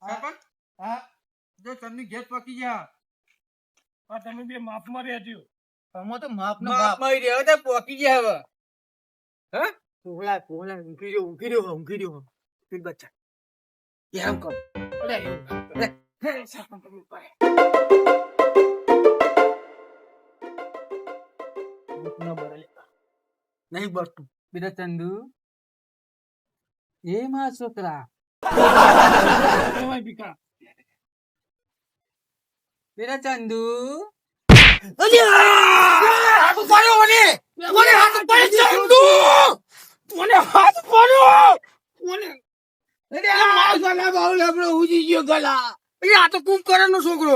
સરપંચ હા જો તમને ગેસ પકી ગયા આ તમે બે માફમાં રહેજો. આમાં તો માપ ને માપ બાપ. માં રહ્યો તો પકી ગયા હવે પોહલા ઊંઘી રહ્યો પીટ બચ્ચા કેમ કર અરે એવું ના. સરપંચ તમે ઉપાય. નહીં બસતું બેટા ચંદુ એ માં છોકરા કહેવાય ભીખા. બેટા ચંદુ આ તો કુંભકરણ નો છોકરો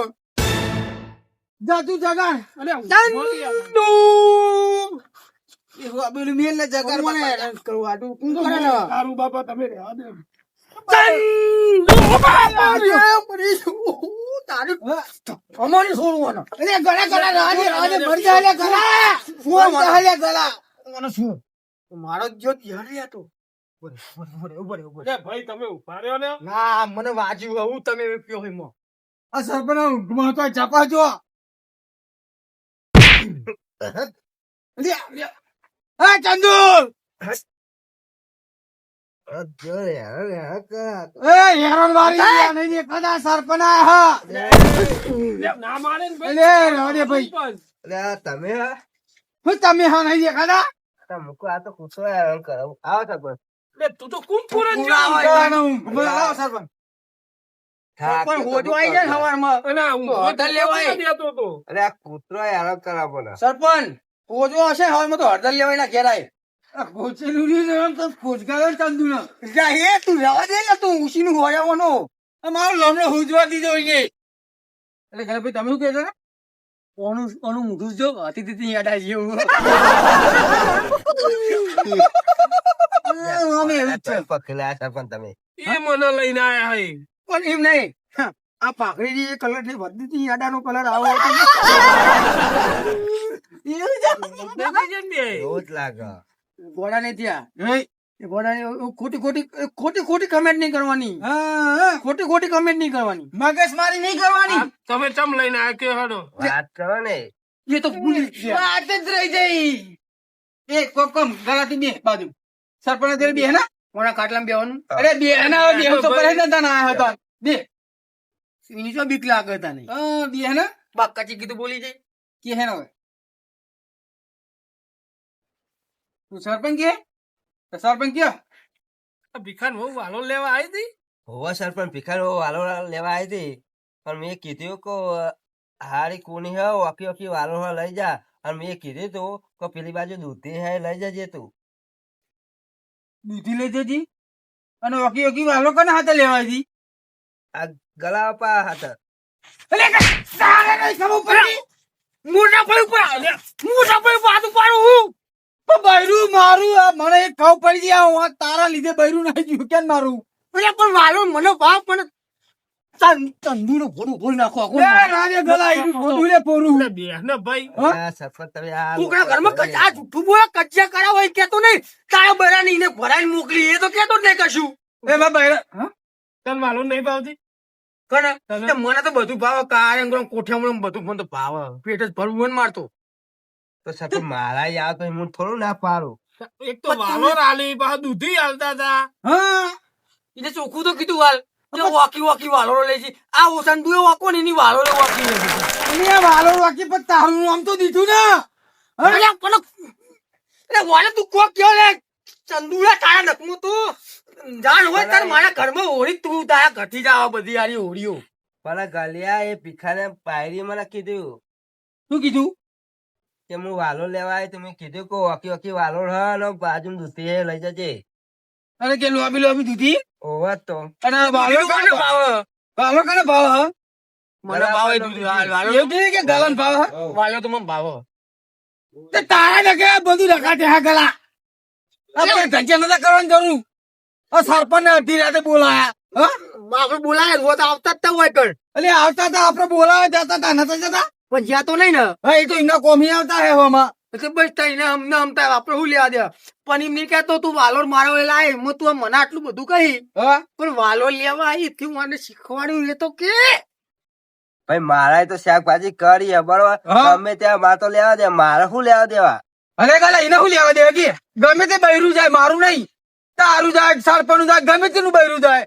જાતું જગા અરે મોટી આવે. પેલું મેલ ને જગા કોને હેરાન કરવું આટલું કુંભકરણ હવે. તારું બાપા તમે રહેવા દે. અમારી છોડવાનો મારો જો યાર હતો અરે ભાઈ તમે ઉભા રહ્યો ને. ના મને વાંચ્યું હું તમે પીઓ એમાં આ સરપંચ ઊંઘમાં તો ચપા જો હા ચંદુ હેરાન વાળી નહીં કદા સરપંચ આયા ના માને ને ભાઈ. લે રોડે ભાઈ તમે હું તમે હા નહીં દેખાતા લે, તું તો કુંભપુર જ છે. સરપંચ પણ હોજો આવી જાય ને સવારમાં. અને આ ઊંઘો હોટલ લેવાય. દેતો તો. સરપંચ હોજો હશે ને સવારમાં તો હળદર લેવાય ના ઘેરાય ખોચેલું નહીં તો ખોજગાવે ચંદુ ના એ તું રહેવા દે ને તું ઉસી નું હોયાવાનો મારો લમણો હુજવા દીધો એટલે ઘરે ભાઈ તમે શું કહેશો ને ઓનું મૂઠું જો હતી હતી યાદ આવી જેવું અમે એવું જ છે એ મને લઈને આયા હે. પણ એમ નહીં આ પાઘડી જે કલર ની બધી યાડાનો કલર આવો હતો દેખાય છે ને બે? ઘોડા ને ત્યાં ઘોડા ને ખોટી કમેન્ટ નહીં કરવાની ખોટી કમેન્ટ નહીં કરવાની મગજ મારી નહીં કરવાની આ તમે ચમ લઈને આયા કે હડો. એ તો ભૂલી ગયા વાત જ રહી જાય એ કોકમ ગળાથી બે બાજુ સરપંચ તેલ બે ને કોના ખાટલામાં બેવાનું અરે બે ના બે તો કરે ને તને આયા હતા બે એની તો બીક લાગે તને બે ને બાકાચી કીધું બોલી જાય કે હે ને હવે તું સરપંચ કે સરપંચ કયો આ ભીખાન બહુ વાલો લેવા આવી હતી. સરપંચ ભિખાર વાલો લેવા આવી હતી પણ મેં કીધું કે હારી કોની હે ઓકી ઓકી વાલો લઈ જા અને મેં કીધું તું કે પેલી બાજુ દૂધી હે લઈ જજે તું દૂધી લઈ જતી અને ઓકી ઓકી વાલો કોને હાથે લેવા હતી આ ગલા પા હતા તારે નહીં ખબર પડી મોટા ભાઈ ઉપર મોટા ભાઈ પાછું પાડું હું બૈરું મારું આ મને એક ખબર પડી ગયા હું તારા લીધે બૈરું નાઈ ગયું કેમ મારું અરે પણ વાલો મને બાપ મને તંદુરો ભોડું ભોડ નાખો રાજે ગલાઈ ભોડું લે પોરું લે બે ને ભાઈ. આ સરપંચ તમે આ કુકડા ઘરમાં આ જુઠ્ઠું બોલે કજ્જા કરાવો એ કેતો નહીં તારા બૈરાની એને ભરાઈને મોકલી એ તો કેતો જ નહીં કશું એ બા બૈરા હા તને વાલો નહીં ભાવતી? કોને મને તો બધું ભાવ કારંગરો કોઠિયામાં બધું મને તો ભાવ પેટ જ ભરવું મારતો તો સરપંચ મારા યાર તો હું થોડું ના પાડું એક તો વાલો રાલી પાછા દૂધી હાલતા હતા. હા એને ચોખ્ખું તો કીધું વાલ વાકી વાકી વાલો લે છે આ ઓસન દુએ વાકો ને એની વાલો વાકી લે છે વાલો વાકી પણ તારું નામ તો દીધું ને અરે પણ અરે વાલે તું કોક કયો લે ચંદુડા તારા નકમો તો જાણ હોય તાર મારા ઘરમાં હોળી તું તારા ઘટી જાવ બધી આરી હોળીઓ પણ ગલિયા એ ભિખાને પાયરી મને કીધું શું કીધું કે હું વાલો લેવા આવ્યો તો મેં કીધું કે ઓકી ઓકી વાલો હ અને બાજુ દૂધી હે લઈ જજે અરે કે લોબી દૂધી ઓવા તો અને વાલો કોને ભાવ વાલો કોને ભાવ હ મને ભાવ એ દૂધી વાલો એવું કે ગલન ભાવ હ વાલો તો મને ભાવ તે તારા ને કે બધું રખાતે હા ગલા આપણે ધંધા નતા કરવાનું જરૂર આ સરપંચ ને અડધી રાતે બોલાયા હા આપણે બોલાયા રોજ આવતા જ હોય કર એટલે આવતા હતા આપણે બોલાવા જતા હતા નતા જતા પણ જ્યાં તો નહીં ને હા એ તો એમના કોમી આવતા હે હોમાં એટલે બસ તઈને અમને હમતા આપણે શું લેવા દે પણ એમ નહીં કહેતો તું વાલોર મારો લાય હું તું મને આટલું બધું કહી પણ વાલોર લેવા આવી થી મને શીખવાડ્યું એ તો કે ભાઈ મારા તો શાકભાજી કરી હે, બરોબર? હા. ગમે ત્યાં મારે તો લેવા દે, મારે શું લેવા દેવા? અરે ગાલા એને શું લેવા દેવા કે ગમે તે બૈરું જાય મારું નહીં, તારું જાય સરપંચ જાય ગમે તેનું બૈરું જાય.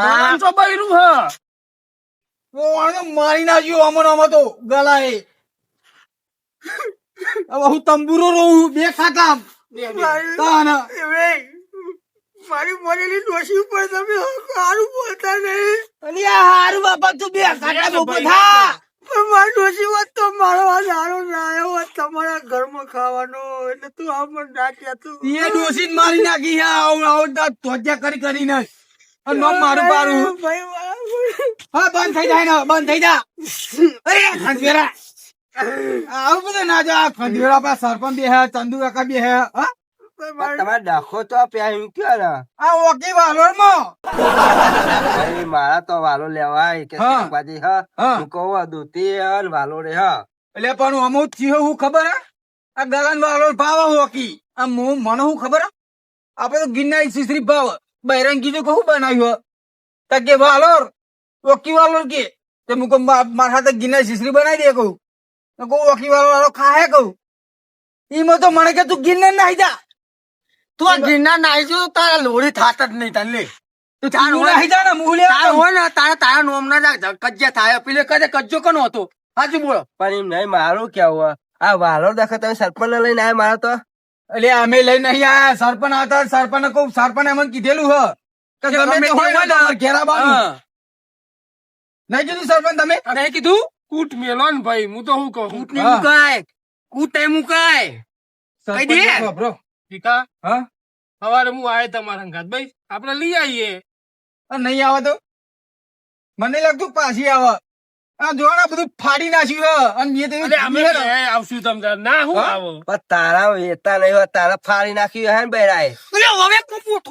મારું તો બૈરું હ મારી નાખ્યું અમન અમ તો ગલા એ. હવે હું તંબુરો રહું બે ખાતા મારી મરેલી ડોશી ઉપર તમે સારું બોલતા નહીં. હારું બાપા તું બે ખાતા ઉભો થા. પણ મારી ડોશી હોત તો મારો આ સારો ના આવ્યો હોત તમારા ઘરમાં ખાવાનો એટલે તું આમ ના કહેતું. એ ડોસીને મારી નાખી હે ધોજ્યા કરીને અને નામ મારું પારું. હા બંધ થઈ જાય ને બંધ થઈ જા. અરે ખંજવેરા આવું બધું ના જા. ખંજવેરા પા સરપંચ બે હે, ચંદુ કાકા બે હે. હા પણ તમારે ડખો તો પ્યા કયો ને? આ ઓકી વાલોર માં ભાઈ મારા તો વાલો લેવાય કે હા. શાકભાજી હા હા. હું કહું દૂધી હે ને વાલો રે હા. એટલે પણ અમુક થયું હું ખબર હે આ ગગન વાલોર ભાવ હોકી આ મને હું ખબર હે આપડે તો ગિરનાર સિસરી ભાવ બૈરંગ કીધું કહું બનાવ્યું તો કે વાલોર ઓકી વાલોર કે તે મુકો મારા હાથે ગિરનાર સિસરી બનાવી દે કહું તો કહું ઓકી વાલો ખાહે કહું ઈમાં તો મને કે તું ગિરનાર નાહી જા. તું આ ગિરનાર નાહી જો તારા લોડી થાત જ નહીં તને તું તાર તું નાહી જા ને મુહલે તાર હોય ને તારા નોમ ના કજ્જા થાય પેલે કદે કજ્જો કનો હતો હાચું બોલો. પણ એમ નહીં મારું કેવું આ વાલો દેખો તમે સરપંચ ને લઈને આવ્યા મારા તો. એટલે અમે લઈ નહીં આયા સરપંચ હતા સરપંચ કહું સરપંચ એમ કીધેલું હ કે ગમે તે હોય ને તમારે ઘેરા બાજુ નહીં કીધું સરપંચ તમે નહીં કીધું કૂટ મેલો ને ભાઈ, હું તો શું કહું? કૂટ ને મુકાય કૂટ એ મુકાય કઈ દે. સરપંચ બ્રો ટીકા હા સવારે હું આયે તમારા સંગાત ભાઈ, આપણે લઈ આવીએ. નહીં આવે તો મને લાગતું પાછી આવે. આ જોવાના બધું ફાડી નાખ્યું હ અને મેં તો એવું અરે અમે કીધું હે ને. ક્યાંય આવશું તમ તાર. ના હું હા? આવો પણ તારા વેતા નહીં હોય, તારા ફાડી નાખ્યું હે ને બૈરાએ. હવે કપૂટ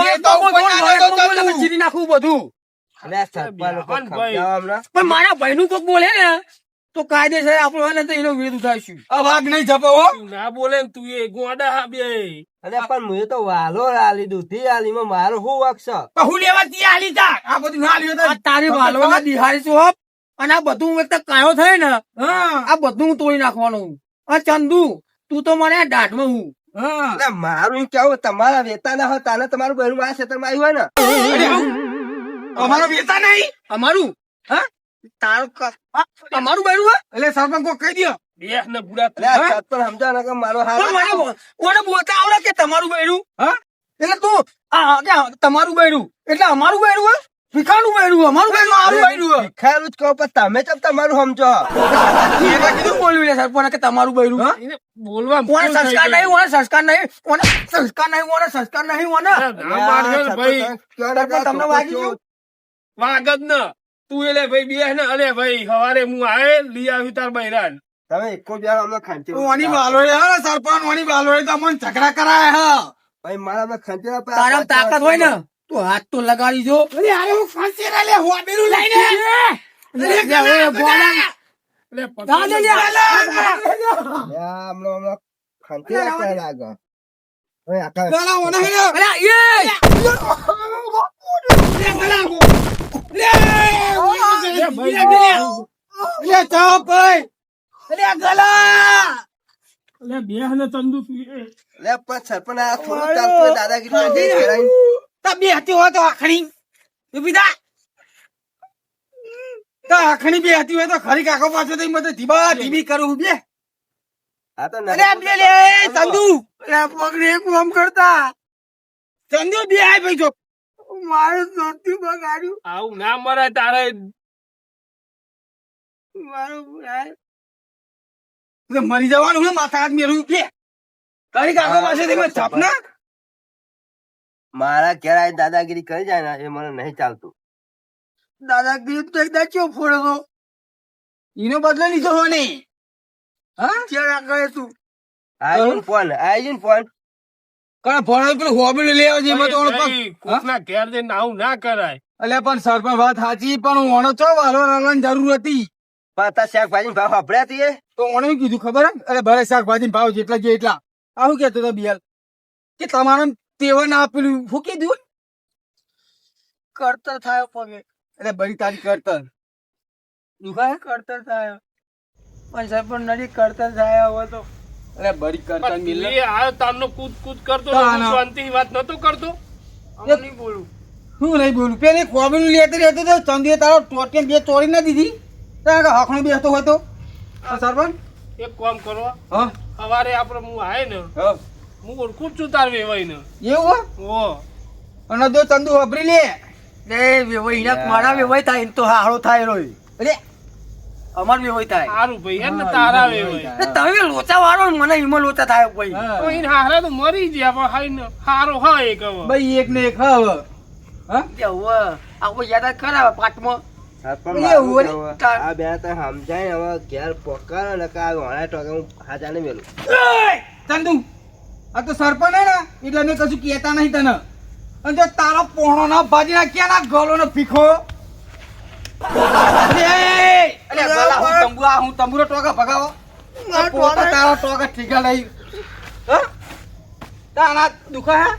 એ તો ઉપર ના જતો તો તું. ચીરી નાખવું બધું. અને આ સરપંચ ઉપર બેહન ભાઈ. ખવડાવવા હમણાં. પણ મારા ભાઈ નું કોક બોલે ને તો કાયદેસર આપણો હોય ને તો એનો વિરોધ ઉઠાવીશું. આ વાઘ નહીં જપો હો. તું ના બોલે ને તું એ ગોડા હા બે. અરે પણ મુએ તો વાલો આલી દૂધી આલી માં મારો શું વાંક છે? પણ હું લેવા ત્યાં આલી જા આ બધું ના આલ્યું તો આ તારી વાલો ના દિહારી છું હપ. અને આ બધું એક તો કાયો થાય ને હા આ બધું હું તોડી નાખવાનું. આ ચંદુ તું તો મને દાઢમાં હું હા અરે મારું એમ કેવું તમારા વેતા ના હોય તાને તમારું બહેરું મારા ક્ષેત્રમાં આવ્યું હોય ને. અમારો વેતા નહીં અમારું હા તારું તમારું બૈરું હે એટલે સરપંચ કોઈ કહી દો બેહ ને બુડા અરે આ સરપંચ સમજાવો ને કે મારો હાલ મને બોલતા આવડે કે તમારું બૈરું હા એટલે તું કે તમારું બૈરું એટલે અમારું બૈરું હે ભીખાનું બૈરું અમારું બૈરું મારું બૈરું હે ખરું જ કહો પણ તમે ચમ તમારું સમજો. એને કીધું બોલ્યું લે સરપંચ કે તમારું બૈરું હે એને બોલવા કોને સંસ્કાર નહીં કોને સંસ્કાર નહીં કોને સંસ્કાર નહીં કોને સંસ્કાર નહીં કોને ના મારજો ને ભાઈ. સરપંચ તમને વાગી ગયું વાગ જ ન તું એટલે ભાઈ બેહ ને. અરે ભાઈ સવારે હું આયે લઈ આવી તાર બૈરાન. તમે એકો બે અમને ખાંચી ઓની બાલો હે સરપંચ ઓની બાલો હે તો મને ઝઘડા કરાય હે ભાઈ મારા અમને ખાંચી તારા તાકાત હોય ને તું હાથ તો લગાડી જો અરે અરે હું ફાંસી રે લે હોબેરું લઈને એટલે પકડી હમણાં ખાંચી રાખવા લાગે. હવે આકાશ ગાલા ઓના હે અરે એ લે ચાપ ભાઈ અરે ગલા એટલે બેહ ને ચંદુ તું એ. લે પણ સરપંચ આ થોડું ચાલતું હોય દાદાગીરી કરી દે ઘેરાઈને. બે હતી હોય તો આખણી બીજા તો આખણી બે હતી હોય તો ખરી કાકો પાછો તો મત ધીબા ધીબી કરું બે આ તો અરે બે લે ચંદુ અરે પગડે એક કામ કરતા ચંદુ બે આય ભાઈ જો મારું નોતું બગાડ્યું આવું ના મરાય તારે. મારું મરી જવાનું હે માથા હાથ મેળવું કે ખરી કાકો પાસેથી મેં છાપના મારા ઘેર આવીને દાદાગીરી કરી જાય ને એ મને નહીં ચાલતું. દાદાગીરી તો એકદા ચો ફોડો એનો બદલો લીધો હો ને હા ક્યાં આગળ તું આયુ ને ફોન કણ ફોન પેલું હોબી લેવા છે એમાં તો ઓળખ ભાઈ, કોકના ઘેર જઈને આવું ના કરાય. એટલે પણ સરપંચ વાત સાચી પણ હું ઓનો ચો વાલો રલવાની જરૂર હતી પણ તાર શાકભાજી ભાવ વાપર્યા તીએ તો તો ઓને શું કીધું ખબર હે? અરે ભલે શાકભાજી ભાવ જેટલા જે એટલા આ શું કહેતો હતો બિયાલ કે તમારે તેવા ના આપેલું શું કીધું કરતર થાય પગે અરે બરી તારી કરતર દુખાય કરતર થાય પણ સાહેબ પણ નડી કરતર થાય હવે તો અરે બરી કરતર પણ મિલ તું એ આ તારનો કૂદ કૂદ કરતો ના, હતો, ના. શાંતિથી વાત નતો કરતો. હવે નહીં બોલું શું નહીં બોલું પેલી કોબીનું લેતી રહેતો તો ચંદીએ તારો ટોટિયા બે તોડી ના દીધી તારે હખણો બેસતો હોય તો સરપંચ એક કામ કરો, હા સવારે આપણે હું આય ને હા હું ઓળખું જ છું તાર વેવાઈને. એવું હો? ઓ અને જો ચંદુ વાપરી લે એ વેવાઈ ના મારા વેવાઈ થાય એમ તો હારો થાય રોય અરે અમાર વેવાઈ થાય સારું ભાઈ હે ને તારા વેવાઈ. એ તમે લોચા વાળો ને મને ઈમાં લોચા થાય ભાઈ હા. તો ઈને હારા તો મરી ગયા પણ હાઈને હારો હા એક હવે. ભાઈ એક ને એક હવે હા કે હવે આખો યાદ ખરા પાટમાં સરપંચ એવું મારું હોય? તો હવે આ બે તો સમજાય હવે ઘેર પોકાર ને કા ઘણા ટોકે હું હાજાને મેલું. ચંદુ આ તો સરપંચ હે ને એટલે મેં કશું કહેતા નહીં તને અને જો તારો પોણો ના ભાજી ના ક્યાં ના ગળો ને ભીખો અલે ગલા હું તંબુરો ટોકા ભગાવો આ પોતા તારો ટોકા ઠીકા લઈ હા તાના દુખા હે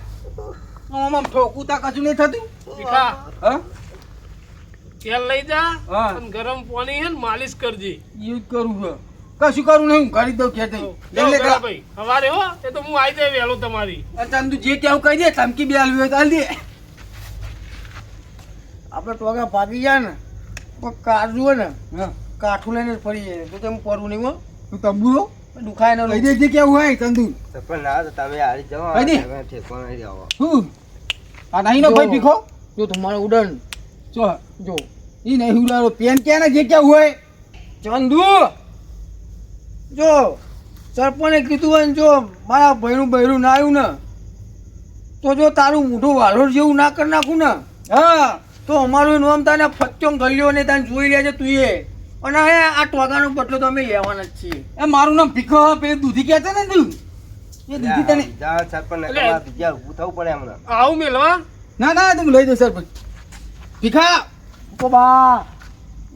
આમ ઠોકું તા કશું નહીં થતું ભીખા, હા તેલ લઈ જા હા. અને ગરમ પાણી હે ને માલિશ કરજે. યુજ કરું છે કશું કરું નહીં હું કરી દઉં ખેતી જાઓ ગળા ભાઈ, સવારે હો એ તો હું આવી જાય વહેલો તમારી. ચંદુ જે કેવું કહી દે ધમકી બે આલવી હોય તો આલ દે આપણે ટોગા ભાગી જાય ને તો કાજુ હોય ને હા કાઠું લઈને જ ફરી જાય તો તેમ પડવું નહીં હો તું તંબુરો દુખાય ને કહી દે જે કેવું હોય ચંદુ સરપંચ ના તો તમે હારી જાઓ કઈ દે. તમે ઠેકો નહીં જાઓ. હું આ નહીં નો ભાઈ ભીખો જો તમારે ઉડન જો જો ઈ નહીં ઉડાડો પેન ક્યાં ને જે કેવું હોય ચંદુ જો સરપંચે કીધું હોય ને જો મારા ભાઈનું બૈરું ના આવ્યું ને તો જો તારું મોઢું વાલોર જેવું ના કરી નાખું ને હા તો અમારું નામ તને ફચ્ચો ગલ્યો ને તને જોઈ લેજે તું એ અને હવે આ ટોગાનો બદલો તો અમે લેવાના જ છીએ એ મારું નામ ભીખો પેલી દૂધી કહેતા ને તું એ દૂધી તને જાઓ સરપંચ ને એટલે- તમારે બીજા ઊભું થવું પડે હમણાં. આવું મેલવા ના ના તું લઈ દો સરપંચ ભીખા તો બા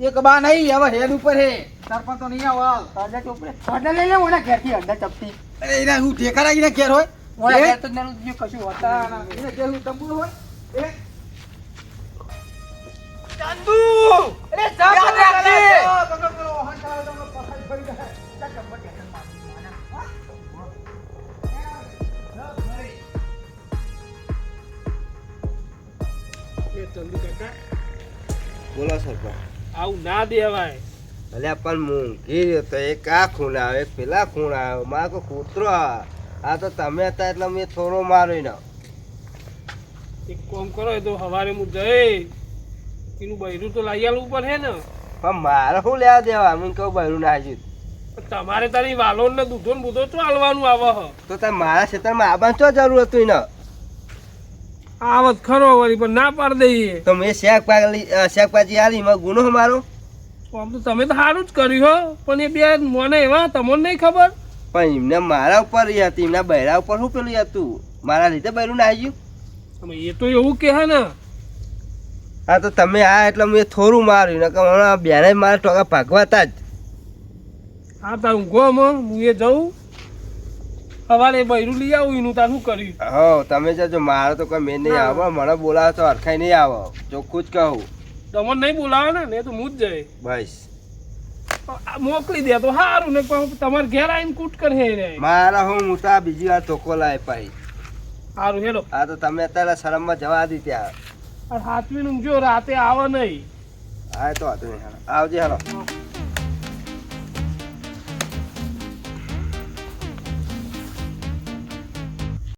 એક બા નહીં હવે હેડ ઉપર હે સરપંચ તો નહીં આવો તાજા ચોપડે તાજા લઈ લે ઓના ઘેરથી અંડા ચપટી અરે એના હું ઠેકા રાખીને ઘેર હોય ઓના એ? ઘેર તો નાનું બીજું કશું હોતા ના, ના, એને ઘેર હું તંબુરો હોય એ ચંદુ અરે યાદ રાખજે. એ ચંદુ કાકા, બોલો સરપંચ. આવું ના દેવાય. અલ્યા પણ મૂંઘી રહ્યો તો એક આ ખૂણ આવે એક પેલા ખૂણ આવે મારે કોઈ કૂતરો આવે. આ તો તમે હતા એટલે મેં થોડો માર્યો ને. એક કામ કરો એ તો સવારે હું જઈ એનું બૈરું તો લાવી આલવું પડે ને. પણ મારે શું લેવા દેવા હું કહું બહેરું ના આવ્યું પણ તમારે તારી વાલોર ને દૂધો ને બુધો તો હાલવાનું આવે હ. તો તમે મારા ક્ષેત્રમાં આવવાની શું જરૂર હતું એને? આવત ખરો વળી પણ ના પાડી દઈએ. તો મેં શાકભાજી આલી એમાં ગુનો મારો. આમ તો તમે તો સારું જ કર્યું હો પણ એ બે મને એવા તમને નહીં ખબર. પણ એમને મારા ઉપર ઈ હતી એમના બહેરા ઉપર શું પેલું હતું મારા લીધે બહેરું ના આવ્યું. હવે એ તો એવું કહે ને. હા તો તમે આ એટલે મેં થોડું માર્યું ને હમણાં બેને મારા ટોકા ભાગવાતા જ. હા તાર ઊંઘો હું એ જઉં સવારે બૈરું લઈ આવું એનું તાર શું કર્યું. હો તમે જજો મારો તો કોઈ મેં નહીં આવો મને બોલાવો તો હરખાઈ નહીં આવો ચોખ્ખું જ કહું તમને નહીં બોલાવે ને એ તો હું જ જઈ બસ. મોકલી દે તો સારું ને પણ તમારે ઘેર આવીને કૂટ કરે રે. મારા હું મોટા બીજી વાર ધોકો લાય પાઈ. સારું હેલો આ તો તમે અત્યારે શરમમાં જવા દી ત્યાં. હાથવી ઊંઘજો રાતે આવે નહીં. હા તો વાંધો નહીં હાલો. આવજે હાલો.